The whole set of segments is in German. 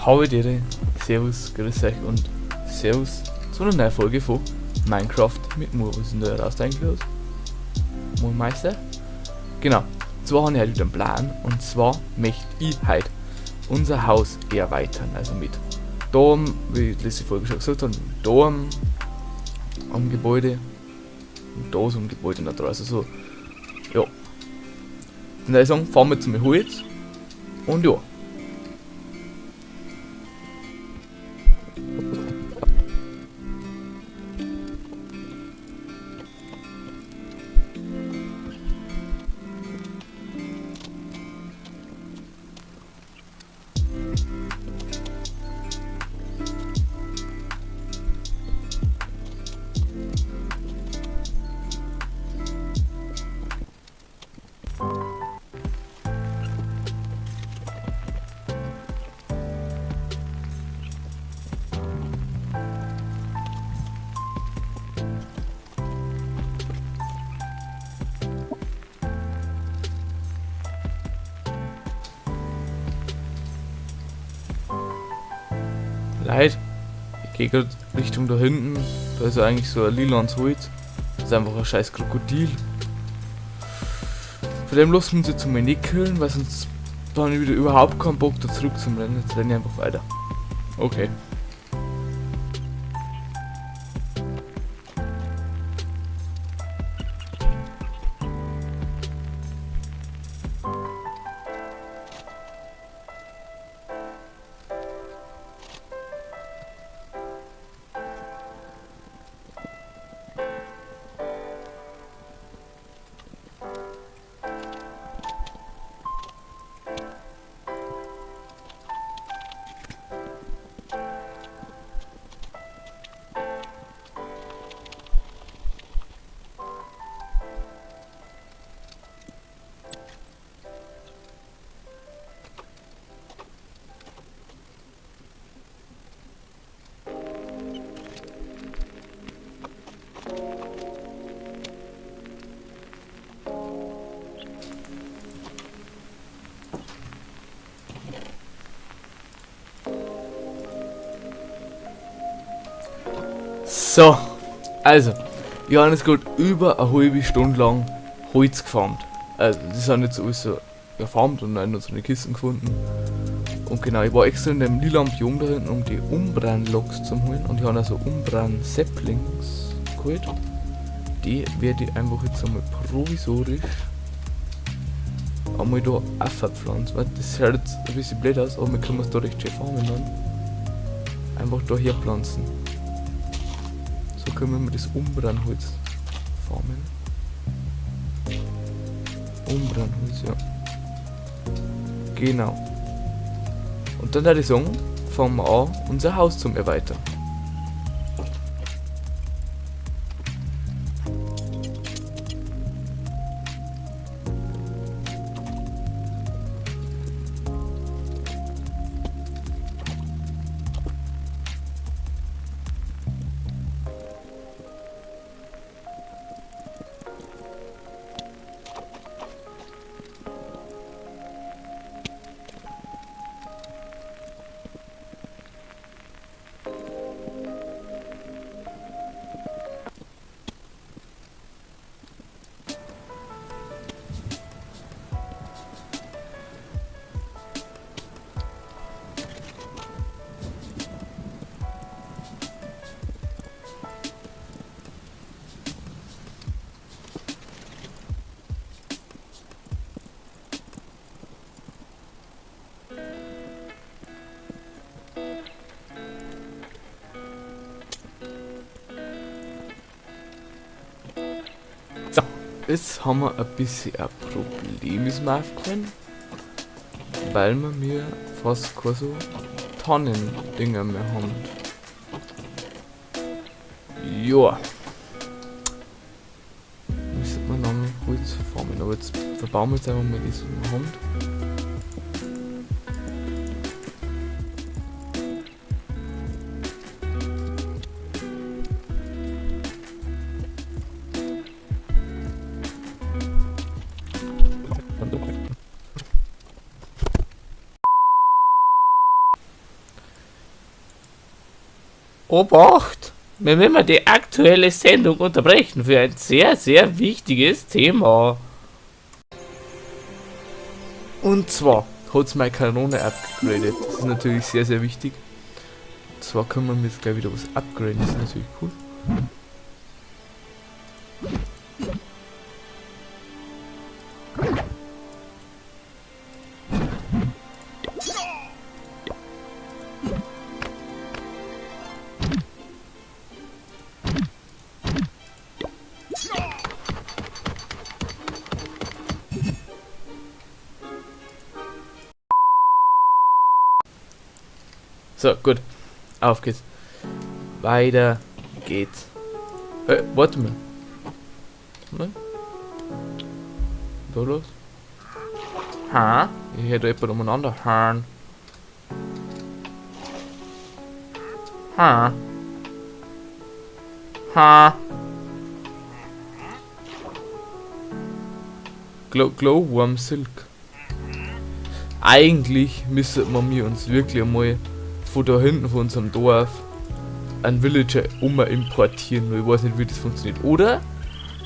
Habe dir Servus, grüß euch und Servus zu einer neuen Folge von Minecraft mit Mo. Was ist denn da raus eigentlich los? Meister? Genau, zwar habe ich heute wieder einen Plan und zwar möchte ich heute unser Haus erweitern. Also mit Dom, wie ich letzte Folge schon gesagt habe, mit Dom am Gebäude und da so am Gebäude noch dran. Also so, ja. Und dann würde ich sagen, fahren wir zum Holz und ja. Leid, ich gehe gerade Richtung da hinten, da ist ja eigentlich so ein lilanes Holz. Das ist einfach ein scheiß Krokodil. Von dem lassen wir uns jetzt mal nicht killen, weil sonst habe ich wieder überhaupt keinen Bock da zurück zum Rennen. Jetzt renne ich einfach weiter. Okay. So, also, wir haben jetzt gerade über eine halbe Stunde lang Holz gefarmt. Also, das sind jetzt alles so gefarmt und dann noch so eine Kisten gefunden. Und genau, ich war extra in dem lilanen Biom da hinten, um die Umbran-Loks zu holen. Und ich habe also Umbran-Saplings geholt. Die werde ich einfach jetzt einmal provisorisch einmal da auch verpflanzen. Das sieht jetzt ein bisschen blöd aus, aber wir können es da recht schön farmen dann. Einfach da hier pflanzen. So können wir das Umbranholz farmen. Umbranholz, ja. Genau. Und dann würde ich sagen, fangen wir an, unser Haus zum Erweitern. So, jetzt haben wir ein bisschen ein Problem, ist mir aufgefallen, weil wir mir fast keine so Tannendinger mehr haben. Joa. Müsste man lange Holz farmen, aber jetzt verbauen wir jetzt einfach mal das in der Hand. Obacht! Wir müssen die aktuelle Sendung unterbrechen für ein sehr, sehr wichtiges Thema. Und zwar hat es meine Kanone upgradet. Das ist natürlich sehr, sehr wichtig. Und zwar können wir jetzt gleich wieder was upgraden. Das ist natürlich cool. So, gut. Auf geht's. Weiter geht's. Warte mal. Warte mal. Da los. Ha? Ich hätte jemand umeinander. Hahn. Ha. Ha. Glowworm Silk. Eigentlich müssen wir uns wirklich einmal von da hinten von unserem Dorf einen Villager importieren, weil ich weiß nicht, wie das funktioniert. Oder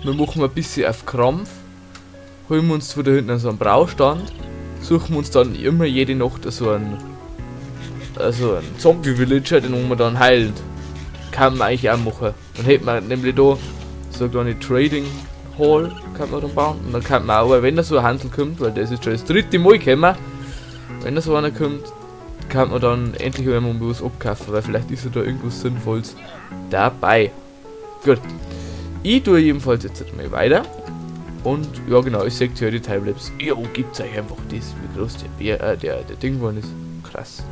wir machen ein bisschen auf Krampf, holen wir uns von da hinten so einen Braustand, suchen wir uns dann immer jede Nacht so einen Zombie-Villager, den wir dann heilt. Kann man eigentlich auch machen. Dann hätten wir nämlich da so eine kleine Trading Hall, kann man dann bauen. Und dann kann man auch, wenn da so ein Handel kommt, weil das ist schon das dritte Mal gekommen, wenn da so einer kommt, kann man dann endlich mal was abkaufen, weil vielleicht ist ja da irgendwas Sinnvolles dabei. Gut. Ich tue jedenfalls jetzt mal weiter. Und ja genau, ich sehe hier die Timelapse. Jo, gibt's euch einfach das, wie groß der Ding geworden ist. Krass.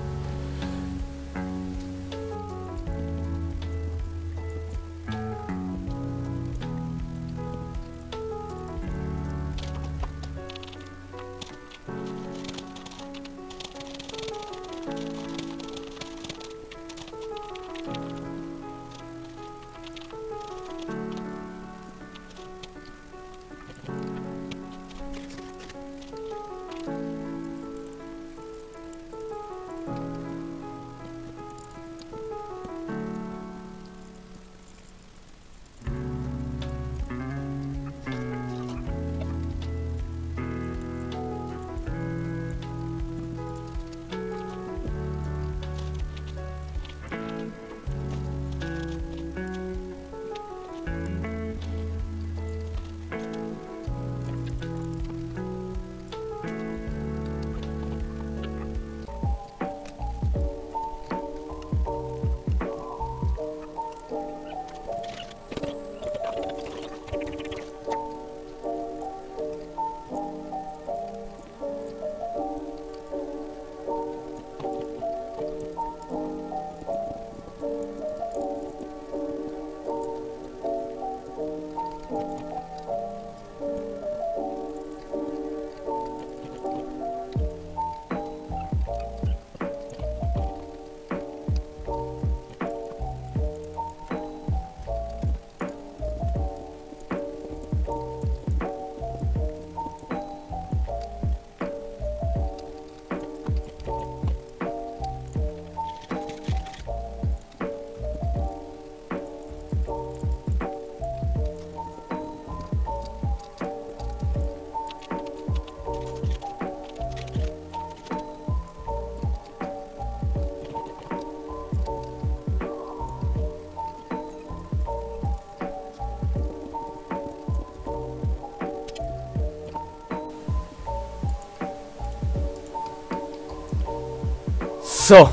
So,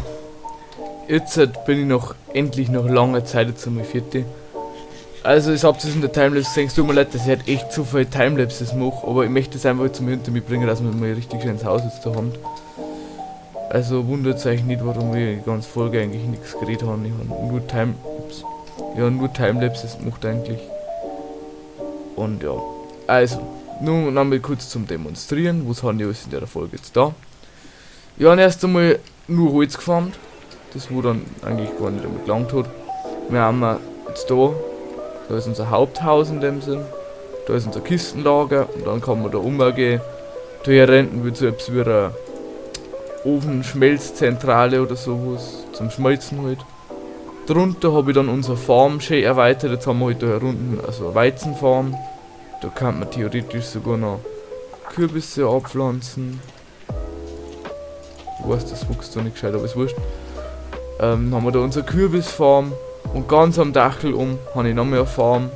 jetzt bin ich endlich nach langer Zeit jetzt einmal vierte. Also ich habt es in der Timelapse gesehen, es tut mir leid, dass ich halt echt zu viele Timelapses mache, aber ich möchte es einfach jetzt mal hinter mich bringen, dass wir mal richtig schön ins Haus jetzt da haben. Also wundert euch nicht, warum wir die ganze Folge eigentlich nichts geredet haben. Ich habe nur Timelapses gemacht eigentlich. Und ja, also, nun einmal kurz zum Demonstrieren, was haben die alles in der Folge jetzt da. Wir haben erst einmal nur Holz gefarmt, das wo dann eigentlich gar nicht damit gelangt hat. Wir haben jetzt da ist unser Haupthaus in dem Sinn, da ist unser Kistenlager und dann kann man da umgehen. Da hier renten wird so etwas wie eine Ofenschmelzzentrale oder sowas zum Schmelzen halt. Drunter habe ich dann unsere Farm schön erweitert. Jetzt haben wir halt da unten also eine Weizenfarm. Da kann man theoretisch sogar noch Kürbisse abpflanzen. Ich weiß, das wächst so nicht gescheit, aber ist wurscht. Dann haben wir da unsere Kürbisfarm. Und ganz am Dachel habe ich noch mehr eine Farm.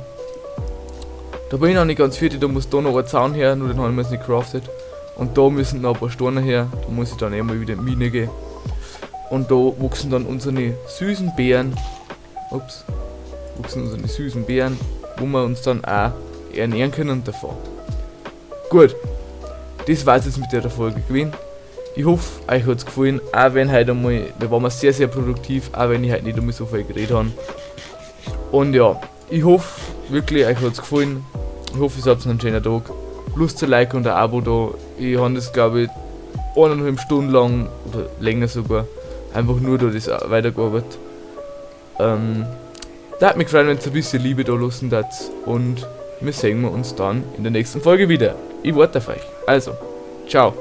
Da bin ich noch nicht ganz fertig, da muss da noch ein Zaun her, nur den habe ich mir jetzt nicht craftet. Und da müssen noch ein paar Steine her, da muss ich dann einmal wieder in die Mine gehen. Und da wachsen dann unsere süßen Beeren. Wachsen unsere süßen Beeren, wo wir uns dann auch ernähren können davon. Gut, das war's jetzt mit der Folge gewesen. Ich hoffe, euch hat's gefallen, auch wenn heute einmal, da waren wir sehr, sehr produktiv, auch wenn ich heute nicht einmal so viel geredet habe. Und ja, ich hoffe wirklich, euch hat's gefallen. Ich hoffe, ihr habt einen schönen Tag. Lust zu liken und ein Abo da. Ich habe das, glaube ich, 1,5 Stunden lang, oder länger sogar, einfach nur da das weitergearbeitet. Da hat mich gefreut, wenn ihr ein bisschen Liebe da lassen habt. Und wir sehen uns dann in der nächsten Folge wieder. Ich warte auf euch. Also, ciao.